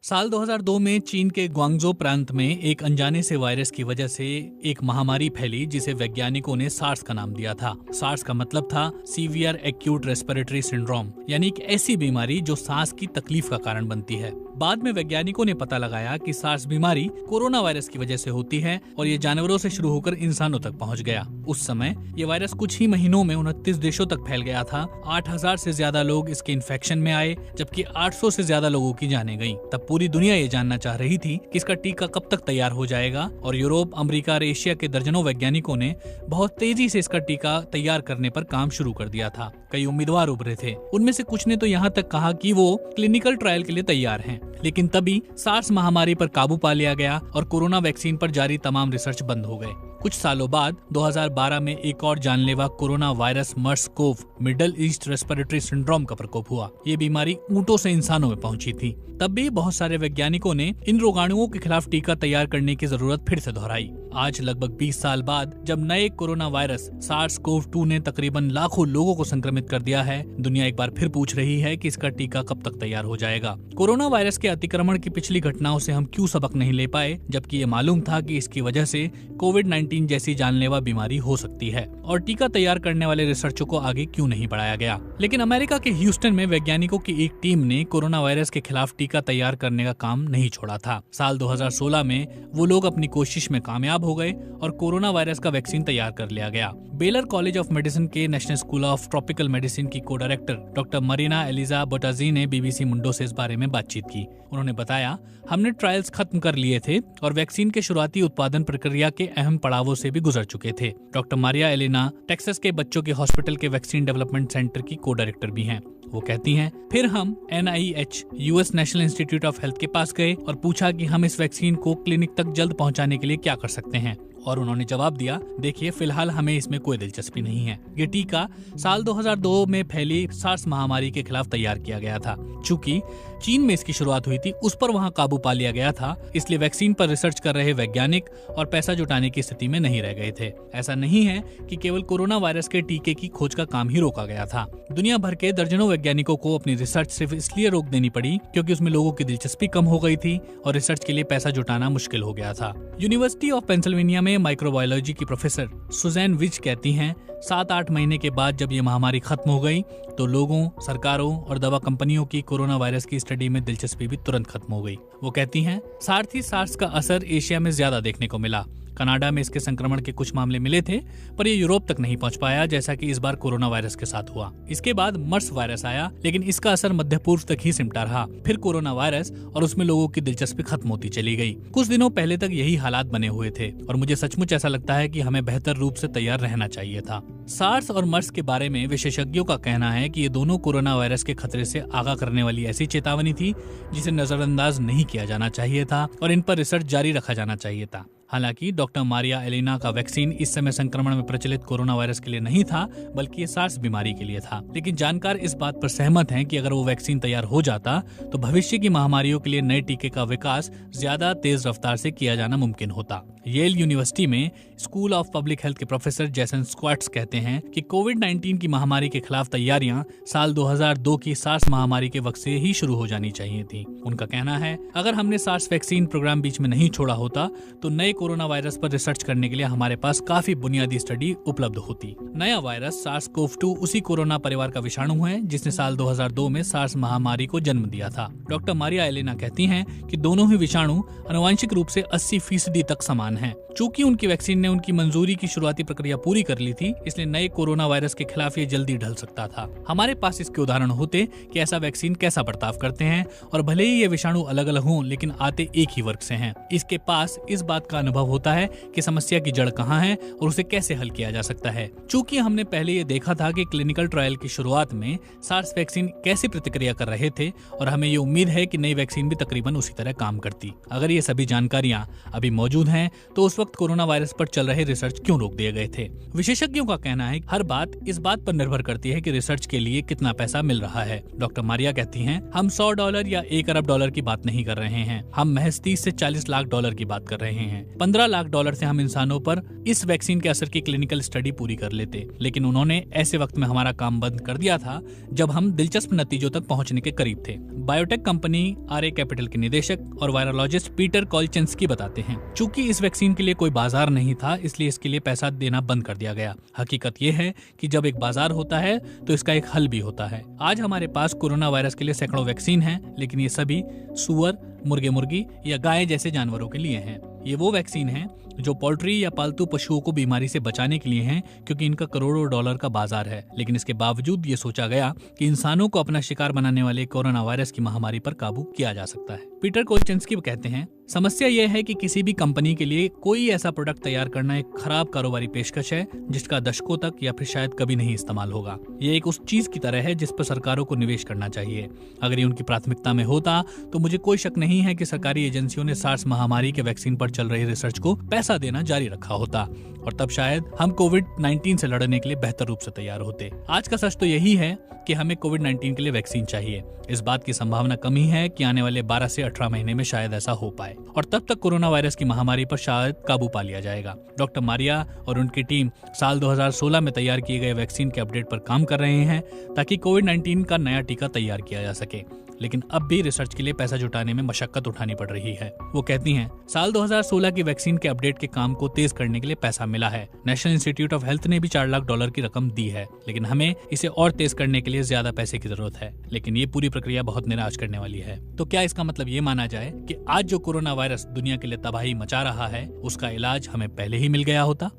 साल 2002 में चीन के ग्वांगझो प्रांत में एक अनजाने से वायरस की वजह से एक महामारी फैली जिसे वैज्ञानिकों ने सार्स का नाम दिया था। सार्स का मतलब था सीवियर एक्यूट रेस्पिरेटरी सिंड्रोम, यानी एक ऐसी बीमारी जो सांस की तकलीफ का कारण बनती है। बाद में वैज्ञानिकों ने पता लगाया कि सार्स बीमारी कोरोना वायरस की वजह से होती है और ये जानवरों से शुरू होकर इंसानों तक पहुंच गया। उस समय ये वायरस कुछ ही महीनों में 29 देशों तक फैल गया था। 8000 से ज्यादा लोग इसके इन्फेक्शन में आए, जबकि 800 से ज्यादा लोगों की जानें गईं। तब पूरी दुनिया ये जानना चाह रही थी कि इसका टीका कब तक तैयार हो जाएगा और यूरोप, अमेरिका और एशिया के दर्जनों वैज्ञानिकों ने बहुत तेजी से इसका टीका तैयार करने पर काम शुरू कर दिया था। कई उम्मीदवार उभरे थे, उनमें से कुछ ने तो यहाँ तक कहा कि वो क्लिनिकल ट्रायल के लिए तैयार हैं। लेकिन तभी सार्स महामारी पर काबू पा लिया गया और कोरोना वैक्सीन पर जारी तमाम रिसर्च बंद हो गए। कुछ सालों बाद 2012 में एक और जानलेवा corona virus MERS CoV middle east respiratory syndrome का प्रकोप हुआ। ये बीमारी ऊंटों से इंसानों में पहुंची थी। तब भी बहुत सारे वैज्ञानिकों ने इन रोगाणुओं के खिलाफ टीका तैयार करने की जरूरत फिर से दोहराई। आज लगभग 20 साल बाद जब नए कोरोना वायरस SARS-CoV-2 ने तकरीबन लाखों लोगों को संक्रमित कर दिया है, दुनिया एक बार फिर पूछ रही है कि इसका टीका कब तक तैयार हो जाएगा। कोरोना वायरस के अतिक्रमण की पिछली घटनाओं से हम क्यों सबक नहीं ले पाए, जबकि ये मालूम था कि इसकी वजह से कोविड-19 जैसी जानलेवा बीमारी हो सकती है, और टीका तैयार करने वाले रिसर्चों को आगे क्यों नहीं बढ़ाया गया। लेकिन अमेरिका के ह्यूस्टन में वैज्ञानिकों की एक टीम ने कोरोना वायरस के खिलाफ टीका तैयार करने का काम नहीं छोड़ा था। साल 2016 में वो लोग अपनी कोशिश में कामयाब हो गए और कोरोना वायरस का वैक्सीन तैयार कर लिया गया। बेलर कॉलेज ऑफ मेडिसिन के national school of tropical medicine की को डायरेक्टर डॉक्टर मरीना एलिजा बोटाजी ने बीबीसी मुंडो से इस बारे में बातचीत की। उन्होंने बताया, हमने ट्रायल्स खत्म कर लिए थे और वैक्सीन के शुरुआती उत्पादन प्रक्रिया के अहम पड़ावों से भी गुजर चुके थे। डॉक्टर मारिया एलिना टेक्सास के बच्चों के हॉस्पिटल के वैक्सीन डेवलपमेंट सेंटर की को डायरेक्टर भी हैं। वो कहती हैं, फिर हम NIH US national institute of health के पास गए और पूछा कि हम इस वैक्सीन को क्लिनिक तक जल्द पहुंचाने के लिए क्या कर सकते हैं, और उन्होंने जवाब दिया, देखिए फिलहाल हमें इसमें कोई दिलचस्पी नहीं है। ये टीका साल 2002 में फैली सार्स महामारी के खिलाफ तैयार किया गया था। चूंकि चीन में इसकी शुरुआत हुई थी, उस पर वहां काबू पा लिया गया था, इसलिए वैक्सीन पर रिसर्च कर रहे वैज्ञानिक और पैसा जुटाने की स्थिति में नहीं रह गए थे। ऐसा नहीं है कि केवल कोरोना वायरस के टीके की खोज का काम ही रोका गया था। दुनिया भर के दर्जनों वैज्ञानिकों को अपनी रिसर्च सिर्फ इसलिए रोक देनी पड़ी क्योंकि उसमें लोगों की दिलचस्पी कम हो गई थी और रिसर्च के लिए पैसा जुटाना मुश्किल हो गया था। यूनिवर्सिटी ऑफ पेंसिल्वेनिया में माइक्रोबायोलॉजी की प्रोफेसर सुजैन विज कहती हैं, 7-8 महीने के बाद जब ये महामारी खत्म हो गई तो लोगों, सरकारों और दवा कंपनियों की कोरोना वायरस की स्टडी में दिलचस्पी भी तुरंत खत्म हो गई। वो कहती हैं, साथ ही सार्स का असर एशिया में ज्यादा देखने को मिला। कनाडा में इसके संक्रमण के कुछ मामले मिले थे, पर ये यूरोप तक नहीं पहुंच पाया, जैसा कि इस बार कोरोना वायरस के साथ हुआ। इसके बाद मर्स वायरस आया, लेकिन इसका असर मध्य पूर्व तक ही सिमटा रहा। फिर कोरोना वायरस और उसमें लोगों की दिलचस्पी खत्म होती चली गई। कुछ दिनों पहले तक यही हालात बने हुए थे और मुझे सचमुच ऐसा लगता है कि हमें बेहतर रूप से तैयार रहना चाहिए था। सार्स और मर्स के बारे में विशेषज्ञों का कहना है कि ये दोनों कोरोना वायरस के खतरे से आगाह करने वाली ऐसी चेतावनी थी जिसे नजरअंदाज नहीं किया जाना चाहिए था और इन पर रिसर्च जारी रखा जाना चाहिए था। हालांकि डॉक्टर मारिया एलिना का वैक्सीन इस समय संक्रमण में प्रचलित कोरोना वायरस के लिए नहीं था, बल्कि ये सार्स बीमारी के लिए था। लेकिन जानकार इस बात पर सहमत हैं कि अगर वो वैक्सीन तैयार हो जाता तो भविष्य की महामारियों के लिए नए टीके का विकास ज्यादा तेज रफ्तार से किया जाना मुमकिन होता। येल यूनिवर्सिटी में स्कूल ऑफ पब्लिक हेल्थ के प्रोफेसर जैसन स्क्वाट्स कहते हैं कि कोविड-19 की महामारी के खिलाफ तैयारियां साल 2002 की सार्स महामारी के वक्त से ही शुरू हो जानी चाहिए थी। उनका कहना है, अगर हमने सार्स वैक्सीन प्रोग्राम बीच में नहीं छोड़ा होता तो नए कोरोना वायरस पर रिसर्च करने के लिए हमारे पास काफी बुनियादी स्टडी उपलब्ध होती। नया वायरस SARS-CoV-2 उसी कोरोना परिवार का विषाणु है जिसने साल 2002 में सार्स महामारी को जन्म दिया था। डॉक्टर मारिया एलिना कहती हैं कि दोनों ही विषाणु आनुवंशिक रूप से 80% तक समान हैं। चूंकि उनकी वैक्सीन ने उनकी मंजूरी की शुरुआती प्रक्रिया पूरी कर ली थी, इसलिए नए कोरोना वायरस के खिलाफ ये जल्दी ढल सकता था। हमारे पास इसके उदाहरण होते कि ऐसा वैक्सीन कैसा बर्ताव करते हैं, और भले ही ये विषाणु अलग अलग हों, लेकिन आते एक ही वर्ग से हैं। इसके पास इस बात का अनुभव होता है कि समस्या की जड़ कहाँ है और उसे कैसे हल किया जा सकता है। चूंकि हमने पहले ये देखा था कि क्लिनिकल ट्रायल की शुरुआत में सार्स वैक्सीन कैसे प्रतिक्रिया कर रहे थे, और हमें ये उम्मीद है कि नई वैक्सीन भी तकरीबन उसी तरह काम करती। अगर ये सभी जानकारियां अभी मौजूद हैं तो उस वक्त कोरोना वायरस पर चल रहे रिसर्च क्यों रोक दिए गए थे। विशेषज्ञों का कहना है हर बात इस बात पर निर्भर करती है कि रिसर्च के लिए कितना पैसा मिल रहा है। डॉक्टर मारिया कहती हैं, हम $100 या $1 अरब की बात नहीं कर रहे हैं, हम महज 30 से 40 लाख डॉलर की बात कर रहे हैं। $15 लाख से हम इंसानों पर इस वैक्सीन के असर की क्लिनिकल स्टडी पूरी कर लेते, लेकिन उन्होंने ऐसे वक्त में हमारा काम बंद कर दिया था जब हम दिलचस्प नतीजों तक पहुंचने के करीब थे। बायोटेक कंपनी आरए कैपिटल के निदेशक और वायरोलॉजिस्ट पीटर कोलचेंस्की बताते हैं, चूंकि इस वैक्सीन के लिए कोई बाजार नहीं था, इसलिए इसके लिए पैसा देना बंद कर दिया गया। हकीकत यह है कि जब एक बाजार होता है तो इसका एक हल भी होता है। आज हमारे पास कोरोना वायरस के लिए सैकड़ों वैक्सीन हैं, लेकिन ये सभी सुअर, मुर्गे मुर्गी या गाय जैसे जानवरों के लिए हैं। ये वो वैक्सीन हैं जो पोल्ट्री या पालतू पशुओं को बीमारी से बचाने के लिए हैं, क्योंकि इनका करोड़ों डॉलर का बाजार है। लेकिन इसके बावजूद ये सोचा गया कि इंसानों को अपना शिकार बनाने वाले कोरोना वायरस की महामारी पर काबू किया जा सकता है। पीटर कोलचेंस्की कहते हैं, समस्या यह है कि किसी भी कंपनी के लिए कोई ऐसा प्रोडक्ट तैयार करना एक खराब कारोबारी पेशकश है जिसका दशकों तक या फिर शायद कभी नहीं इस्तेमाल होगा। ये एक उस चीज की तरह है जिस पर सरकारों को निवेश करना चाहिए। अगर ये उनकी प्राथमिकता में होता तो मुझे कोई शक नहीं है कि सरकारी एजेंसियों ने सार्स महामारी के वैक्सीन पर चल रही रिसर्च को पैसा देना जारी रखा होता, और तब शायद हम कोविड-19 से लड़ने के लिए बेहतर रूप से तैयार होते। आज का सच तो यही है कि हमें कोविड-19 के लिए वैक्सीन चाहिए। इस बात की संभावना कम ही है कि आने वाले 12 से 18 महीने में शायद ऐसा हो पाए, और तब तक कोरोना वायरस की महामारी पर शायद काबू पा लिया जाएगा। डॉक्टर मारिया और उनकी टीम साल 2016 में तैयार किए गए वैक्सीन के अपडेट पर काम कर रहे हैं ताकि कोविड-19 का नया टीका तैयार किया जा सके, लेकिन अब भी रिसर्च के लिए पैसा जुटाने में मशक्कत उठानी पड़ रही है। वो कहती हैं, साल 2016 की वैक्सीन के अपडेट के काम को तेज करने के लिए पैसा मिला है। नेशनल इंस्टीट्यूट ऑफ हेल्थ ने भी $4 लाख की रकम दी है, लेकिन हमें इसे और तेज करने के लिए ज्यादा पैसे की जरूरत है। लेकिन ये पूरी प्रक्रिया बहुत निराश करने वाली है। तो क्या इसका मतलब ये माना जाए कि आज जो कोरोना वायरस दुनिया के लिए तबाही मचा रहा है, उसका इलाज हमें पहले ही मिल गया होता?